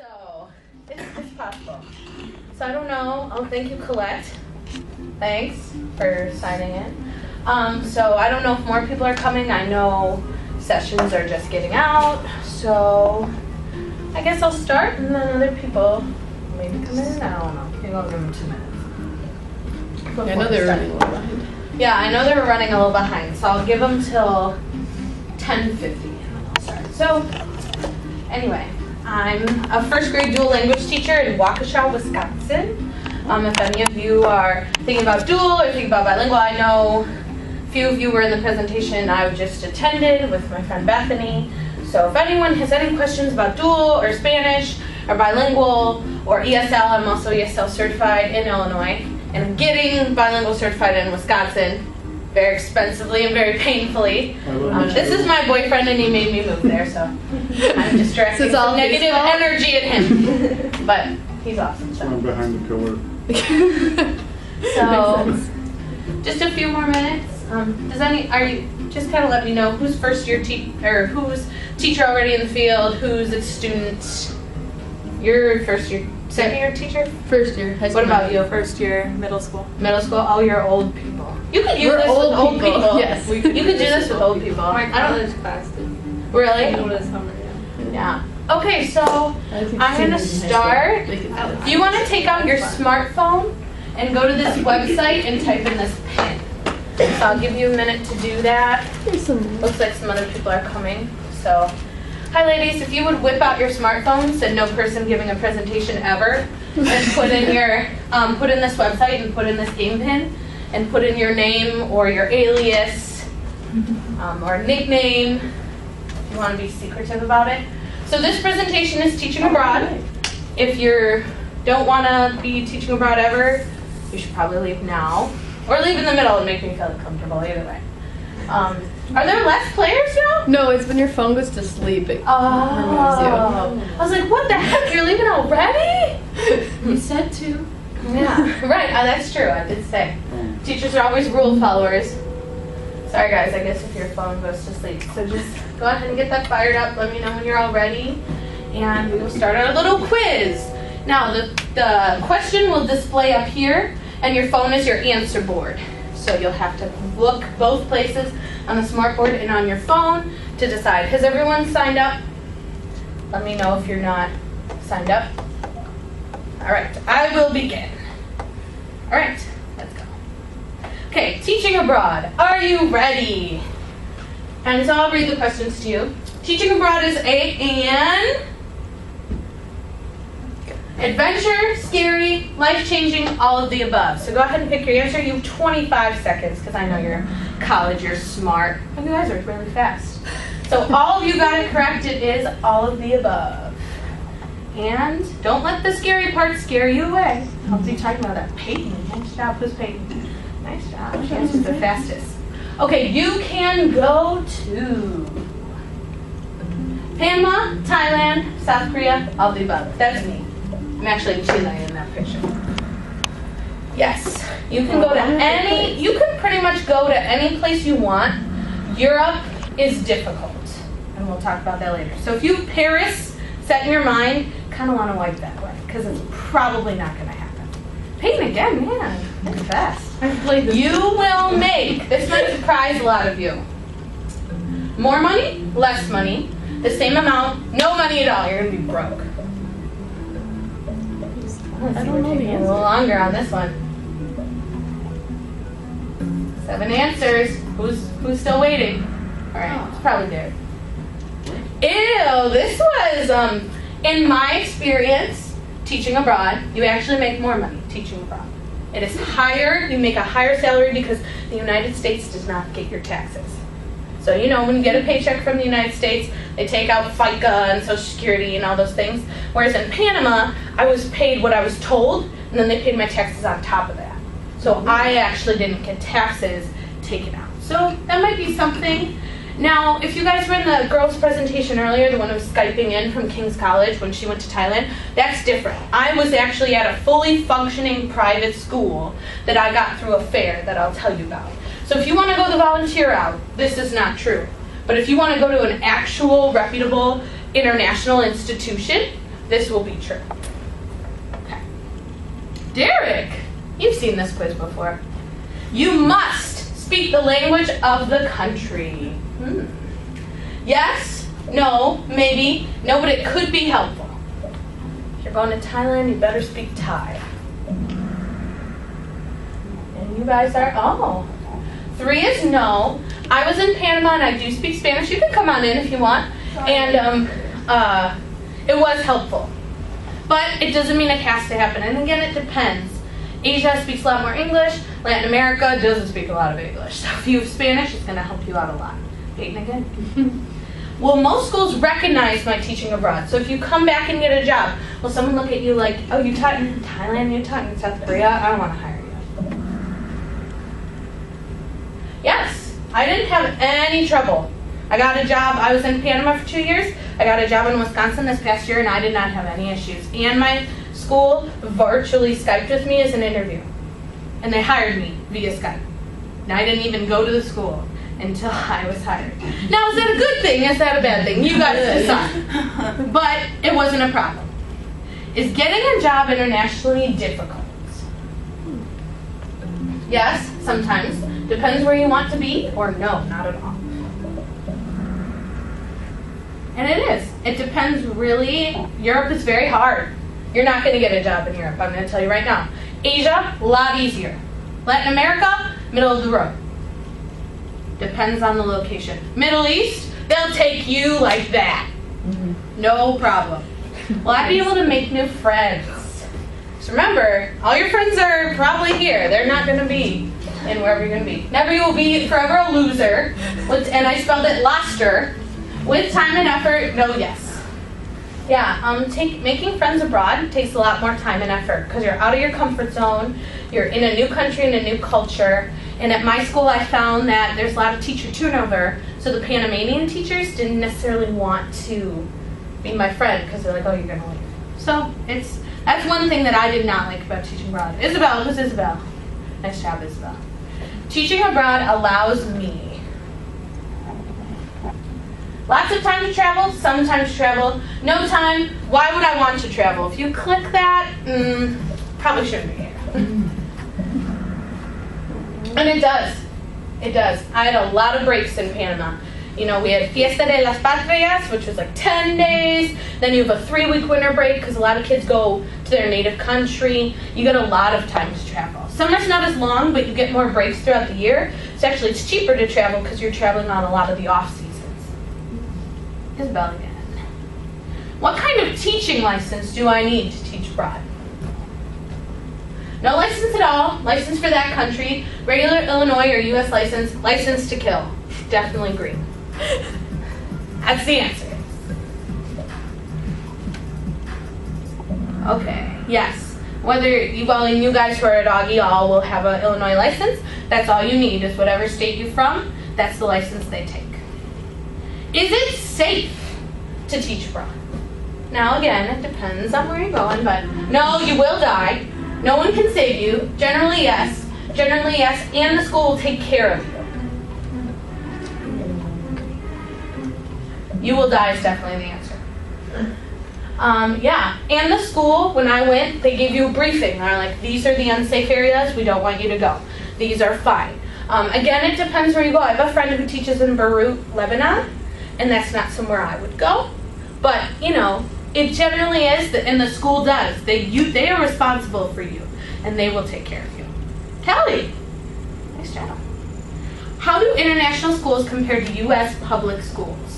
So, it's possible. So I don't know. Oh, thank you, Colette. Thanks for signing in. So I don't know if more people are coming. I know sessions are just getting out. So I guess I'll start, and then other people maybe come in. I don't know. Maybe I'll give them 2 minutes. I know they're running a little behind. Yeah, I know they're running a little behind. So I'll give them till 10:50, and then I'll start. So anyway. I'm a first grade dual language teacher in Waukesha, Wisconsin. If any of you are thinking about dual or thinking about bilingual, I know a few of you were in the presentation I just attended with my friend Bethany. So if anyone has any questions about dual or Spanish or bilingual or ESL, I'm also ESL certified in Illinois, and I'm getting bilingual certified in Wisconsin very expensively and very painfully. This is my boyfriend, and he made me move there, so I'm just directing some negative energy at him. But he's awesome. So I'm behind the pillar. So just a few more minutes. Are you just kind of let me know who's first year or who's teacher already in the field, who's a student? You're first year, second year teacher? First year, high school. What about you? First year, middle school. Middle school? Oh, you're old people. You could use this with old people. Yes. You could do this with old people. My college class did. Really? Over the summer, Yeah. Okay, so I'm going to start. Do you want to take out your smartphone and go to this website and type in this pin? So I'll give you a minute to do that. Looks like some other people are coming. So, hi ladies, if you would whip out your smartphones and no person giving a presentation ever, and put in your put in this website and put in this game pin and put in your name or your alias or nickname if you want to be secretive about it. So this presentation is teaching abroad. If you don't want to be teaching abroad ever, you should probably leave now. Or leave in the middle and make me feel comfortable, either way. Are there less players now? No, it's when your phone goes to sleep, it removes you. I was like, what the heck, you're leaving already? You said to. Yeah, right, that's true, I did say. Teachers are always rule followers. Sorry guys, I guess if your phone goes to sleep. So just go ahead and get that fired up, let me know when you're all ready, and we will start our little quiz. Now, the question will display up here, and your phone is your answer board. So you'll have to look both places on the smart board and on your phone to decide. Has everyone signed up? Let me know if you're not signed up. All right, I will begin. All right, let's go. Okay, teaching abroad. Are you ready? And so I'll read the questions to you. Teaching abroad is an adventure, scary, life-changing, all of the above. So go ahead and pick your answer. You have 25 seconds because I know you're in college, you're smart. And you guys are really fast. So all of you got it correct. It is all of the above. And don't let the scary part scare you away. I'll be talking about that. Peyton, nice job. Who's Peyton? Nice job. She answers the fastest. Okay, you can go to Panama, Thailand, South Korea, all of the above. That's me. I'm actually Chile in that picture. Yes, you can go to you can pretty much go to any place you want. Europe is difficult, and we'll talk about that later. So if you have Paris set in your mind, kind of want to wipe that way, because it's probably not going to happen. Peyton again, man, that's fast. You will make, this might surprise a lot of you, more money, less money, the same amount, no money at all, you're going to be broke. I don't know the answer. A little longer on this one. 7 answers. Who's still waiting? All right, it's probably there. Ew, this was, in my experience, teaching abroad, you actually make more money teaching abroad. It is higher, you make a higher salary because the United States does not get your taxes. So, you know, when you get a paycheck from the United States, they take out FICA and Social Security and all those things. Whereas in Panama, I was paid what I was told, and then they paid my taxes on top of that. So I actually didn't get taxes taken out. So that might be something. Now, if you guys were in the girls' presentation earlier, the one who was Skyping in from King's College when she went to Thailand, that's different. I was actually at a fully functioning private school that I got through a fair that I'll tell you about. So if you want to go the volunteer route, this is not true. But if you want to go to an actual reputable international institution, this will be true. Okay. Derek, you've seen this quiz before. You must speak the language of the country. Yes, no, maybe, no, but it could be helpful. If you're going to Thailand, you better speak Thai. And you guys are, 3 is no. I was in Panama and I do speak Spanish. You can come on in if you want. And it was helpful. But it doesn't mean it has to happen. And again, it depends. Asia speaks a lot more English. Latin America doesn't speak a lot of English. So if you have Spanish, it's going to help you out a lot. Peyton again. Well, most schools recognize my teaching abroad. So if you come back and get a job, will someone look at you like, oh, you taught in Thailand, you taught in South Korea? I don't want to hire you. Yes, I didn't have any trouble. I got a job. I was in Panama for 2 years. I got a job in Wisconsin this past year, and I did not have any issues. And my school virtually Skyped with me as an interview. And they hired me via Skype. And I didn't even go to the school until I was hired. Now, is that a good thing? Is that a bad thing? You guys decide. But it wasn't a problem. Is getting a job internationally difficult? Yes, sometimes. Depends where you want to be, or no, not at all. And it is. It depends really. Europe is very hard. You're not going to get a job in Europe, I'm going to tell you right now. Asia, a lot easier. Latin America, middle of the road. Depends on the location. Middle East, they'll take you like that. No problem. Will I be able to make new friends? So remember, all your friends are probably here. They're not going to be in wherever you're going to be. Never you will be forever a loser. And I spelled it Loster. With time and effort, no, yes. Yeah, making friends abroad takes a lot more time and effort because you're out of your comfort zone. You're in a new country and a new culture. And at my school, I found that there's a lot of teacher turnover. So the Panamanian teachers didn't necessarily want to be my friend because they're like, oh, you're going to leave. So that's one thing that I did not like about teaching abroad. Isabel, who's Isabel? Nice job, Isabel. Teaching abroad allows me lots of time to travel, sometimes travel, no time. Why would I want to travel? If you click that, probably shouldn't be here. And it does. It does. I had a lot of breaks in Panama. You know, we had Fiesta de las Patrias, which was like 10 days. Then you have a 3-week winter break because a lot of kids go to their native country. You get a lot of time to travel. Summer's not as long, but you get more breaks throughout the year. So actually, it's cheaper to travel because you're traveling on a lot of the off-seasons. Isabel again. What kind of teaching license do I need to teach abroad? No license at all. License for that country. Regular Illinois or U.S. license. License to kill. Definitely green. That's the answer. Okay. Yes. Whether you guys who are at Augie all will have an Illinois license. That's all you need is whatever state you're from. That's the license they take. Is it safe to teach abroad? Now again, it depends on where you're going, but no, you will die. No one can save you. Generally, yes. Generally, yes, and the school will take care of you. You will die is definitely the answer. Yeah, and the school, when I went, they gave you a briefing. They're like, these are the unsafe areas. We don't want you to go. These are fine. Again, it depends where you go. I have a friend who teaches in Beirut, Lebanon, and that's not somewhere I would go. But, you know, it generally is, and the school does. They are responsible for you, and they will take care of you. Kelly, nice job. How do international schools compare to U.S. public schools?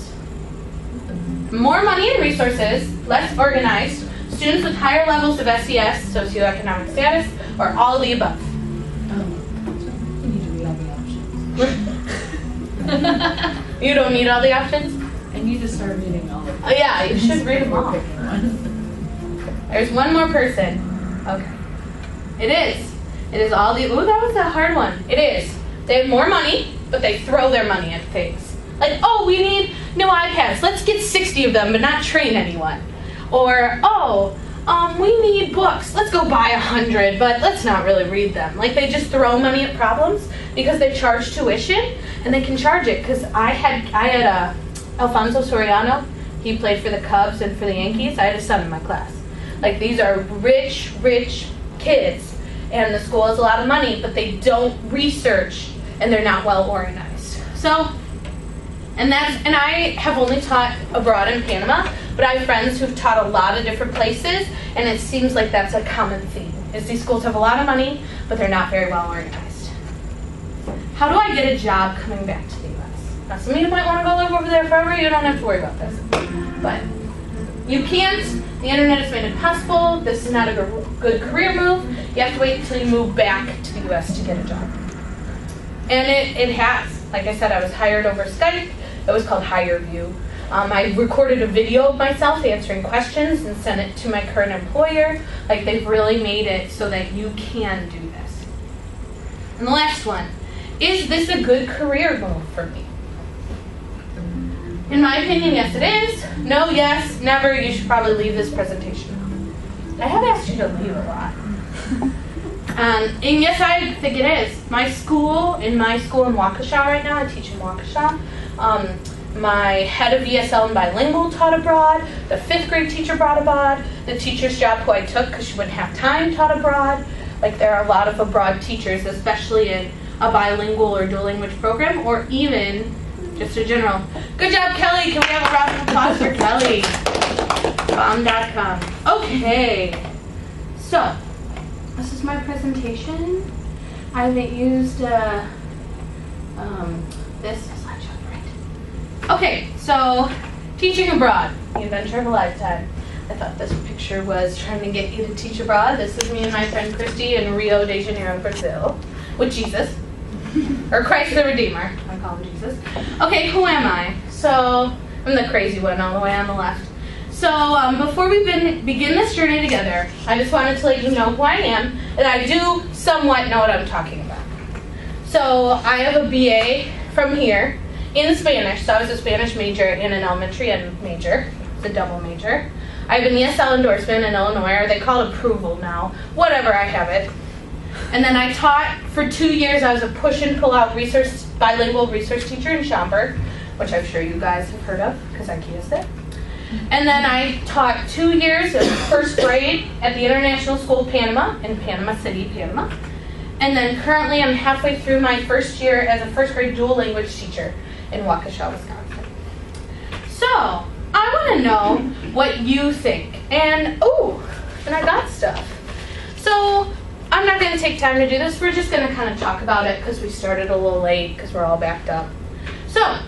More money and resources, less organized, students with higher levels of SES, socioeconomic status, or all of the above? You need to read all the options. You don't need all the options? I need to start reading all of them. Oh yeah, you should read them all. Picking one. There's one more person. Okay. It is. It is all the, ooh, that was a hard one. It is. They have more money, but they throw their money at things. Like, oh, we need new iPads. Let's get 60 of them, but not train anyone. Or, we need books. Let's go buy 100, but let's not really read them. Like, they just throw money at problems because they charge tuition, and they can charge it. Because I had Alfonso Soriano. He played for the Cubs and for the Yankees. I had a son in my class. Like, these are rich, rich kids, and the school has a lot of money, but they don't research, and they're not well organized. So, and I have only taught abroad in Panama, but I have friends who've taught a lot of different places, and it seems like that's a common theme, is these schools have a lot of money, but they're not very well organized. How do I get a job coming back to the U.S.? Now, some of you might want to go live over there forever. You don't have to worry about this. But you can't. The internet has made it possible. This is not a good career move. You have to wait until you move back to the U.S. to get a job. And it has. Like I said, I was hired over Skype. It was called HireView. I recorded a video of myself answering questions and sent it to my current employer. Like, they've really made it so that you can do this. And the last one. Is this a good career move for me? In my opinion, yes it is. No, yes, never. You should probably leave this presentation. I have asked you to leave a lot. And yes, I think it is. In my school in Waukesha right now, I teach in Waukesha. My head of ESL and bilingual taught abroad. The 5th grade teacher brought abroad. The teacher's job who I took because she wouldn't have time taught abroad. Like, there are a lot of abroad teachers, especially in a bilingual or dual language program, or even just a general. Good job, Kelly. Can we have a round of applause for Kelly? Bomb.com. Okay. So, this is my presentation. I haven't used this slideshow, right? Okay, so teaching abroad, the adventure of a lifetime. I thought this picture was trying to get you to teach abroad. This is me and my friend Christy in Rio de Janeiro, Brazil, with Jesus. Or Christ the Redeemer. I call him Jesus. Okay, who am I? So, I'm the crazy one all the way on the left. So, before we begin this journey together, I just wanted to let you know who I am, and I do somewhat know what I'm talking about. So, I have a BA from here in Spanish. So, I was a Spanish major and an elementary ed major. It's a double major. I have an ESL endorsement in Illinois, or they call it approval now. Whatever, I have it. And then I taught for 2 years. I was a push and pull out bilingual resource teacher in Schaumburg, which I'm sure you guys have heard of because I kissed it. And then I taught 2 years of 1st grade at the International School of Panama in Panama City, Panama. And then currently I'm halfway through my 1st year as a 1st grade dual language teacher in Waukesha, Wisconsin. So I want to know what you think. And I got stuff. So I'm not going to take time to do this. We're just going to kind of talk about it because we started a little late because we're all backed up. So I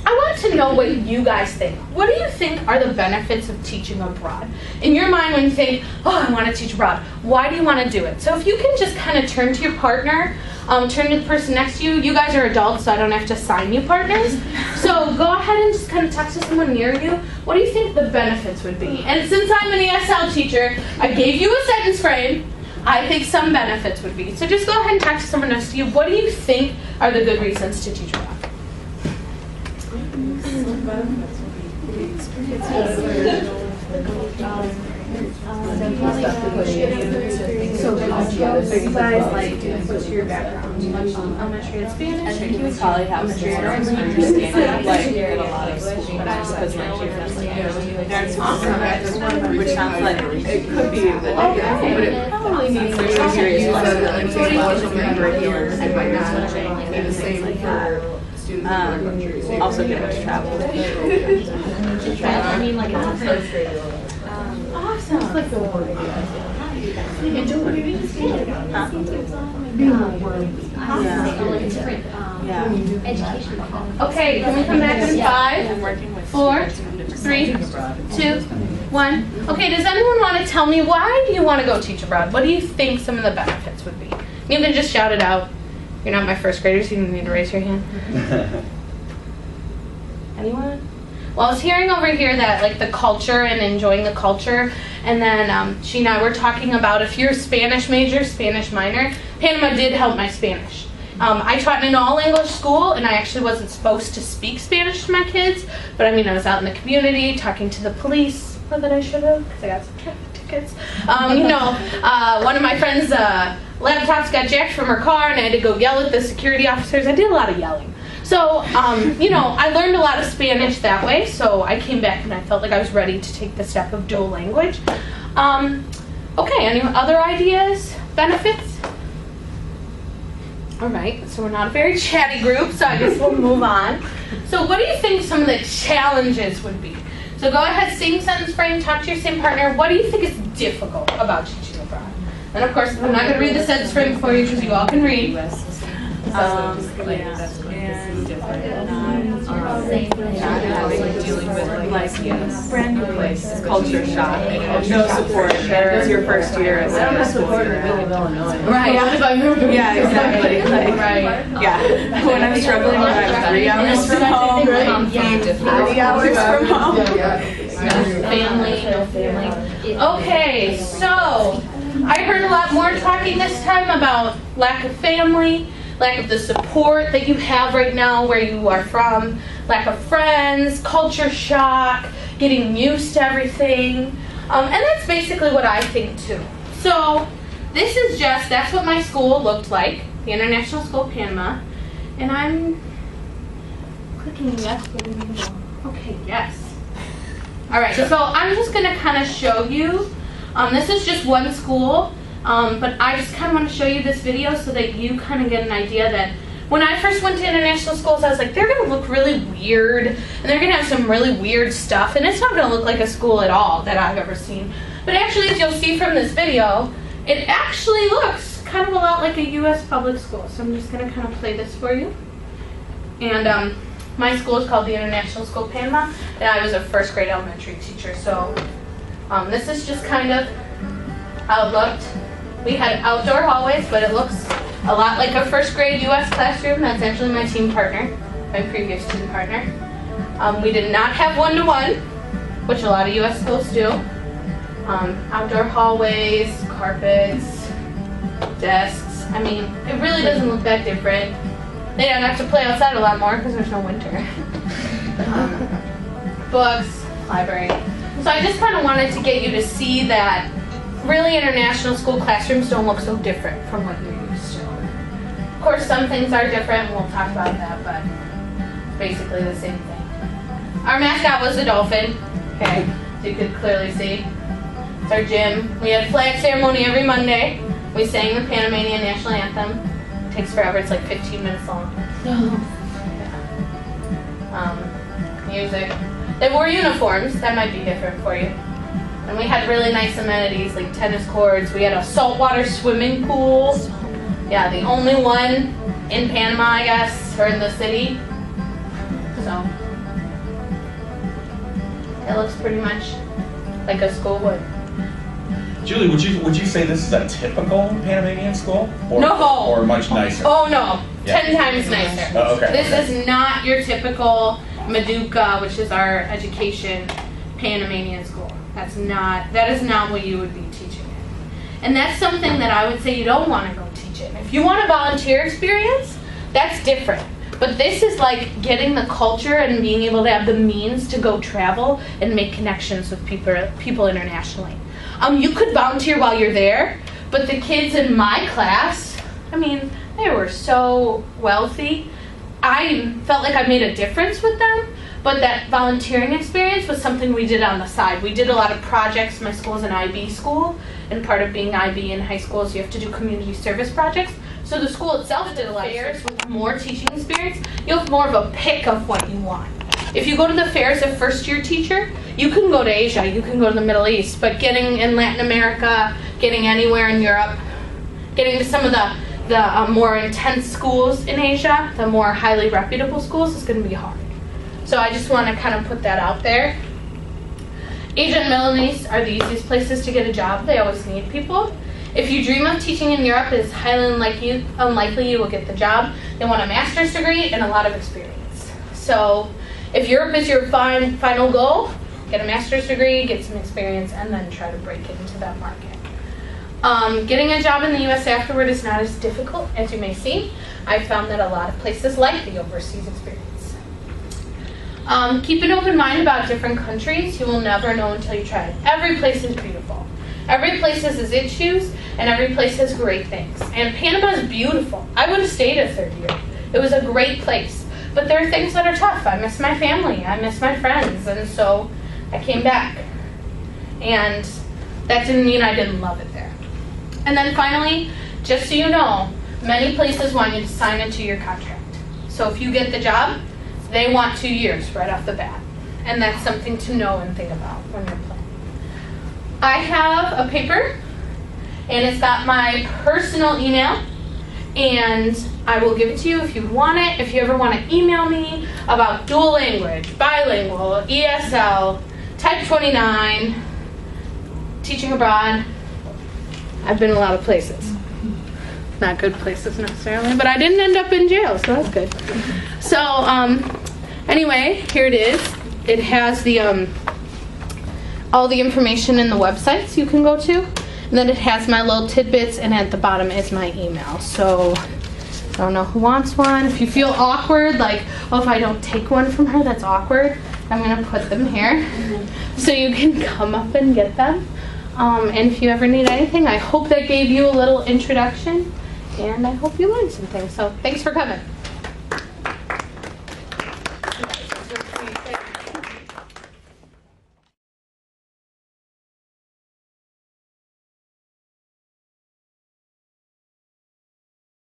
want to know what you guys think. What do you think are the benefits of teaching abroad? In your mind, when you think, oh, I want to teach abroad, why do you want to do it? So if you can just kind of turn to your partner, turn to the person next to you. You guys are adults, so I don't have to assign you partners. So go ahead and just kind of talk to someone near you. What do you think the benefits would be? And since I'm an ESL teacher, I gave you a sentence frame. I think some benefits would be. So just go ahead and talk to someone next to you. What do you think are the good reasons to teach abroad? What's your background? Elementary and Spanish? I think you would probably have a better understanding of a lot of English because which sounds like it could be the negative, but it probably needs to be serious. Also get to travel. I mean, like, it's Awesome. like the word. Okay, can we come back in 5, 4, 3, 2, 1. Okay, does anyone want to tell me why do you want to go teach abroad? What do you think some of the benefits would be? You can just shout it out. You're not my 1st graders, so you don't need to raise your hand. Anyone? Well, I was hearing over here that like the culture and enjoying the culture, and then she and I were talking about if you're a Spanish major, Spanish minor, Panama did help my Spanish. I taught in an all-English school, and I actually wasn't supposed to speak Spanish to my kids, but I mean I was out in the community talking to the police, more than I should have, because I got some traffic tickets. One of my friends' laptops got jacked from her car, and I had to go yell at the security officers. I did a lot of yelling. So, I learned a lot of Spanish that way, so I came back and I felt like I was ready to take the step of dual language. Okay, any other ideas, benefits? All right, so we're not a very chatty group, so I guess we'll move on. So what do you think some of the challenges would be? So go ahead, same sentence frame, talk to your same partner. What do you think is difficult about teaching abroad? And of course, I'm not going to read the sentence frame for you because you all can read. Dealing with brand new place, culture shock, no support. It's your first year. No support in the middle of Illinois. Right. Yeah, exactly. Yeah. When I'm struggling, I'm 3 hours from home. 30 hours from home. No family. Okay, so I heard a lot more talking this time about lack of family, lack of the support that you have right now where you are from, lack of friends, culture shock, getting used to everything. And that's basically what I think too. So this is that's what my school looked like, the International School of Panama. And I'm clicking yes. Okay, yes. All right, so I'm just going to kind of show you. This is just one school, but I just kind of want to show you this video so that you kind of get an idea that when I first went to international schools, I was like, they're going to look really weird, and they're going to have some really weird stuff, and it's not going to look like a school at all that I've ever seen. But actually, as you'll see from this video, it actually looks kind of a lot like a U.S. public school. So I'm just going to kind of play this for you. And my school is called the International School of Panama, and I was a first grade elementary teacher. So this is just kind of how it looked. We had outdoor hallways, but it looks a lot like a first grade U.S. classroom. That's actually my team partner, my previous team partner. We did not have one-to-one, which a lot of U.S. schools do. Outdoor hallways, carpets, desks. I mean, it really doesn't look that different. They don't have to play outside a lot more because there's no winter. Books, library. So I just kind of wanted to get you to see that really international school classrooms don't look so different from what you're used to. Of course, some things are different, and we'll talk about that, but it's basically the same thing. Our mascot was the dolphin, okay, so you could clearly see. It's our gym. We had flag ceremony every Monday. We sang the Panamanian national anthem. It takes forever, it's like 15 minutes long. Music. They wore uniforms, that might be different for you. And we had really nice amenities like tennis courts. We had a saltwater swimming pool. Yeah, the only one in Panama, I guess, or in the city. So it looks pretty much like a school would. Julie, would you say this is a typical Panamanian school? Or, No. Or much nicer? Oh no, Yeah. 10 times nicer. Oh, okay. This is not your typical Meduca, which is our education Panamanian school. That is not what you would be teaching in. And that's something that I would say you don't want to go teach in. If you want a volunteer experience, that's different. But this is like getting the culture and being able to have the means to go travel and make connections with people internationally. You could volunteer while you're there, but the kids in my class, I mean, they were so wealthy. I felt like I made a difference with them, but that volunteering experience was something we did on the side. We did a lot of projects. My school is an IB school, and part of being IB in high school is you have to do community service projects. So the school itself did a lot of fairs with more teaching experience. You have more of a pick of what you want. If you go to the fairs as a first-year teacher, you can go to Asia, you can go to the Middle East, but getting in Latin America, getting anywhere in Europe, getting to some of the more intense schools in Asia, the more highly reputable schools, is going to be hard. So I just want to kind of put that out there. Asia and Middle East are the easiest places to get a job. They always need people. If you dream of teaching in Europe, it is highly unlikely you will get the job. They want a master's degree and a lot of experience. So if Europe is your final goal, get a master's degree, get some experience, and then try to break into that market. Getting a job in the U.S. afterward is not as difficult as you may seem. I've found that a lot of places like the overseas experience. Keep an open mind about different countries. You will never know until you try it. Every place is beautiful. Every place has its issues, and every place has great things. And Panama is beautiful. I would have stayed a third year. It was a great place. But there are things that are tough. I miss my family. I miss my friends. And so I came back. And that didn't mean I didn't love it there. And then finally, just so you know, many places want you to sign into your contract. So if you get the job, they want 2 years right off the bat. And that's something to know and think about when you're planning. I have a paper, and it's got my personal email, and I will give it to you if you want it. If you ever want to email me about dual language, bilingual, ESL, Type 29, teaching abroad, I've been a lot of places. Not good places necessarily, but I didn't end up in jail, so that's good. So anyway, here it is. It has the all the information in the websites you can go to. And then it has my little tidbits, and at the bottom is my email. So I don't know who wants one. If you feel awkward, like, oh, if I don't take one from her, that's awkward, I'm going to put them here. So you can come up and get them. And if you ever need anything, I hope that gave you a little introduction, and I hope you learned something. So thanks for coming.